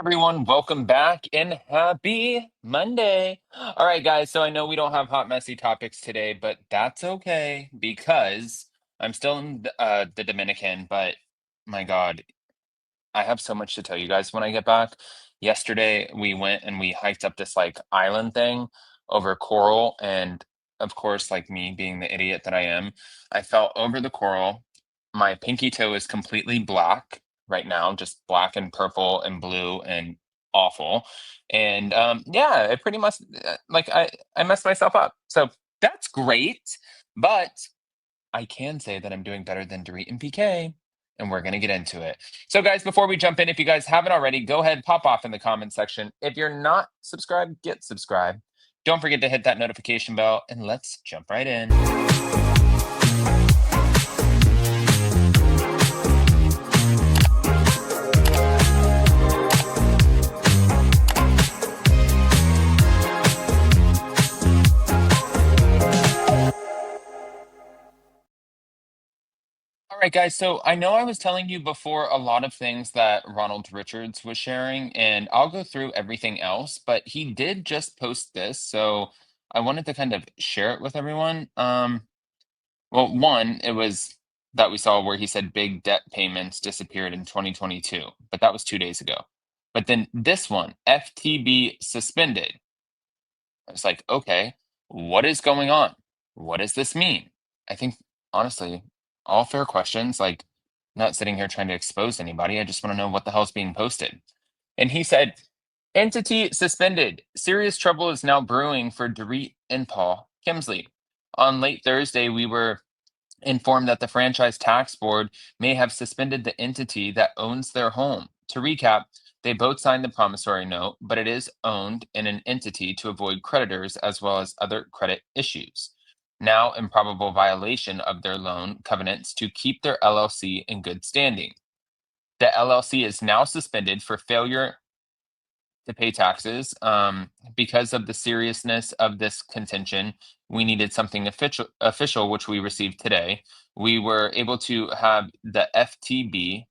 Everyone, welcome back and happy Monday. All right, guys. So I know we don't have hot, messy topics today, but that's okay because I'm still in the Dominican. But my God, I have so much to tell you guys when I get back. Yesterday, we went and we hiked up this like island thing over coral. And of course, like me being the idiot that I am, I fell over the coral. My pinky toe is completely black right now, just black and purple and blue and awful. And yeah, I pretty much I messed myself up. So that's great. But I can say that I'm doing better than Dorit and PK, and we're going to get into it. So, guys, before we jump in, if you guys haven't already, go ahead, pop off in the comment section. If you're not subscribed, get subscribed. Don't forget to hit that notification bell, and let's jump right in. All right, guys. So I know I was telling you before a lot of things that Ronald Richards was sharing, and I'll go through everything else, but he did just post this. So I wanted to kind of share it with everyone. Well, one, it was that we saw where he said big debt payments disappeared in 2022, but that was 2 days ago. But then this one, FTB suspended. It's like, okay, what is going on? What does this mean? I think, honestly, all fair questions, like, not sitting here trying to expose anybody. I just want to know what the hell's being posted. And he said, entity suspended. Serious trouble is now brewing for Dorit and Paul Kemsley. On late Thursday, we were informed that the Franchise Tax Board may have suspended the entity that owns their home. To recap, they both signed the promissory note, but it is owned in an entity to avoid creditors as well as other credit issues. Now, in probable violation of their loan covenants to keep their LLC in good standing. The LLC is now suspended for failure to pay taxes. Because of the seriousness of this contention, we needed something official, which we received today. We were able to have the FTB,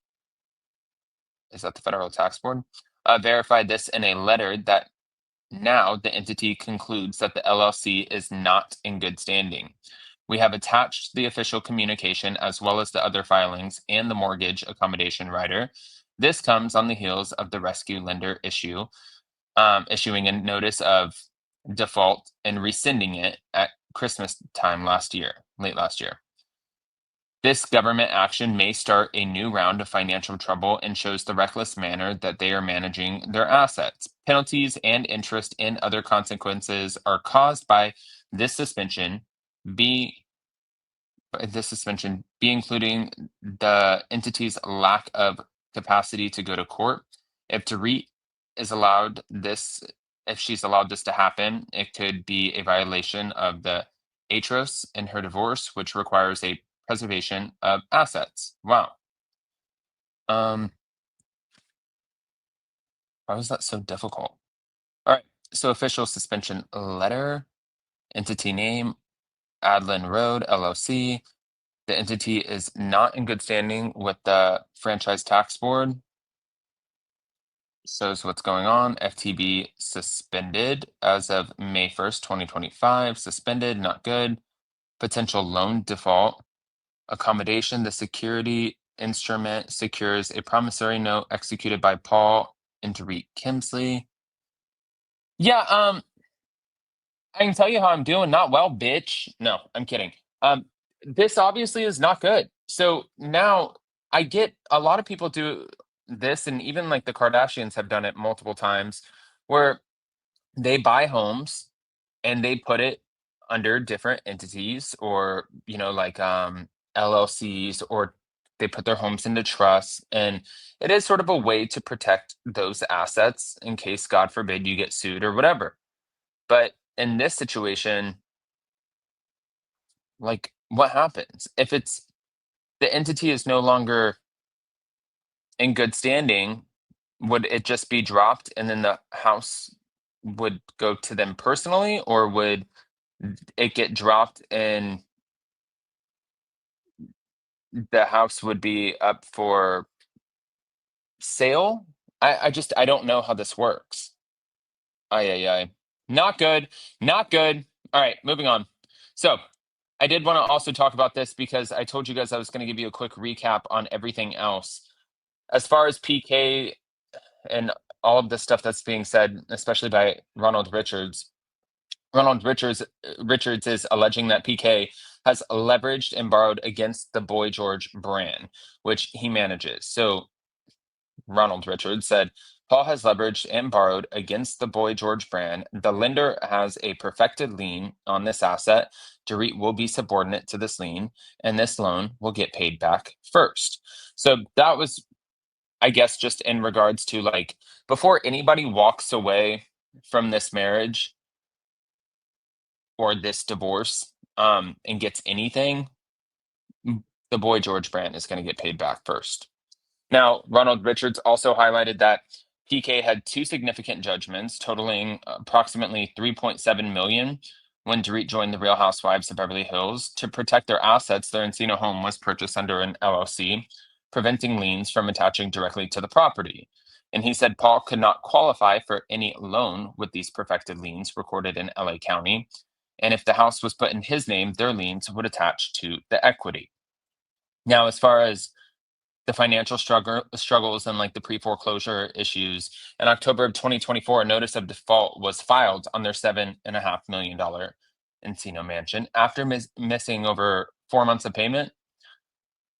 is that the Federal Tax Board, verify this in a letter that now the entity concludes that the LLC is not in good standing. We have attached the official communication as well as the other filings and the mortgage accommodation rider. This comes on the heels of the rescue lender issuing a notice of default and rescinding it at Christmas time late last year. This government action may start a new round of financial trouble and shows the reckless manner that they are managing their assets. Penalties and interest and other consequences are caused by this suspension, be be including the entity's lack of capacity to go to court. If Dorit is allowed this, if she's allowed this to happen, it could be a violation of the ATROS in her divorce, which requires a preservation of assets. Wow. Um, why was that so difficult? All right. So official suspension letter, entity name, Adlin Road LLC. The entity is not in good standing with the Franchise Tax Board. Shows what's going on. FTB suspended as of May 1st, 2025. Suspended, not good. Potential loan default. Accommodation, the security instrument secures a promissory note executed by Paul and Dorit Kemsley. Yeah, I can tell you how I'm doing. Not well, bitch. No, I'm kidding. This obviously is not good. So now I get a lot of people do this, and even like the Kardashians have done it multiple times, where they buy homes and they put it under different entities or LLCs, or they put their homes into trusts, and it is sort of a way to protect those assets in case, God forbid, you get sued or whatever. But in this situation, like, what happens if it's the entity is no longer in good standing? Would it just be dropped and then the house would go to them personally, or would it get dropped and the house would be up for sale? I don't know how this works. Ay, ay, ay. Not good. Not good. All right, moving on. So I did want to also talk about this because I told you guys I was going to give you a quick recap on everything else. As far as PK and all of the stuff that's being said, especially by Ronald Richards. Richards is alleging that PK has leveraged and borrowed against the Boy George brand, which he manages. So Ronald Richards said, Paul has leveraged and borrowed against the Boy George brand. The lender has a perfected lien on this asset. Dorit will be subordinate to this lien, and this loan will get paid back first. So that was, I guess, just in regards to like before anybody walks away from this marriage or this divorce and gets anything, the Boy George brand is going to get paid back first. Now, Ronald Richards also highlighted that PK had two significant judgments totaling approximately 3.7 million when Dorit joined the Real Housewives of Beverly Hills. To protect their assets, their Encino home was purchased under an LLC, preventing liens from attaching directly to the property. And he said Paul could not qualify for any loan with these perfected liens recorded in LA County. And if the house was put in his name, their liens would attach to the equity. Now, as far as the financial struggles and like the pre-foreclosure issues. In October of 2024, a notice of default was filed on their $7.5 million Encino mansion after missing over 4 months of payment.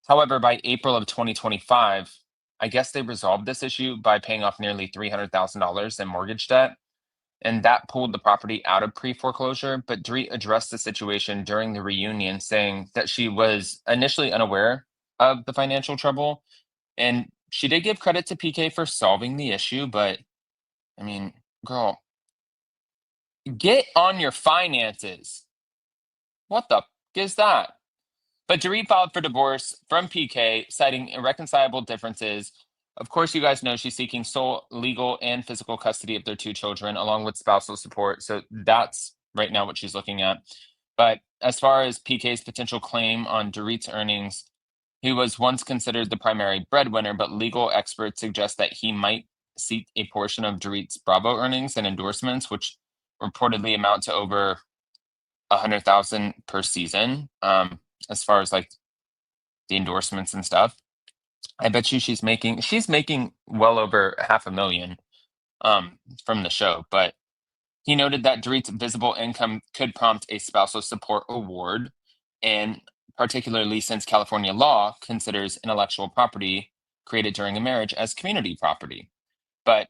However, by April of 2025, I guess they resolved this issue by paying off nearly $300,000 in mortgage debt, and that pulled the property out of pre-foreclosure. But Dorit addressed the situation during the reunion, saying that she was initially unaware of the financial trouble, and she did give credit to PK for solving the issue, but I mean, girl, get on your finances. What the is that? But Dorit filed for divorce from PK, citing irreconcilable differences. Of course, you guys know she's seeking sole legal and physical custody of their two children, along with spousal support. So that's right now what she's looking at. But as far as PK's potential claim on Dorit's earnings, he was once considered the primary breadwinner, but legal experts suggest that he might seek a portion of Dorit's Bravo earnings and endorsements, which reportedly amount to over 100,000 per season. As far as like the endorsements and stuff, I bet you she's making well over half a million from the show. But he noted that Dorit's visible income could prompt a spousal support award, and particularly since California law considers intellectual property created during a marriage as community property. But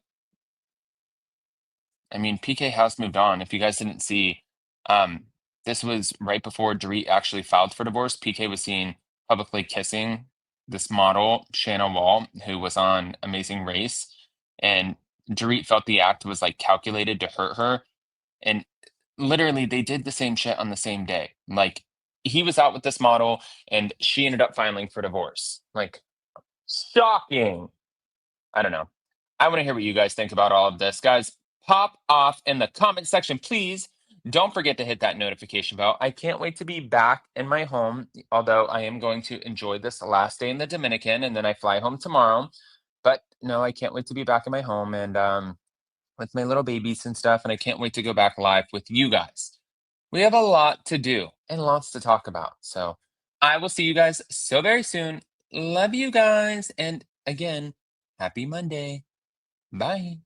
I mean, PK has moved on. If you guys didn't see, um, this was right before Dorit actually filed for divorce. PK was seen publicly kissing this model, Shanna Wall, who was on Amazing Race. And Dorit felt the act was like calculated to hurt her. And literally, they did the same shit on the same day. Like, he was out with this model and she ended up filing for divorce. Like, shocking. I don't know. I want to hear what you guys think about all of this. Guys, pop off in the comment section, please. Don't forget to hit that notification bell. I can't wait to be back in my home, although I am going to enjoy this last day in the Dominican and then I fly home tomorrow. But no, I can't wait to be back in my home and with my little babies and stuff. And I can't wait to go back live with you guys. We have a lot to do and lots to talk about. So I will see you guys so very soon. Love you guys. And again, happy Monday. Bye.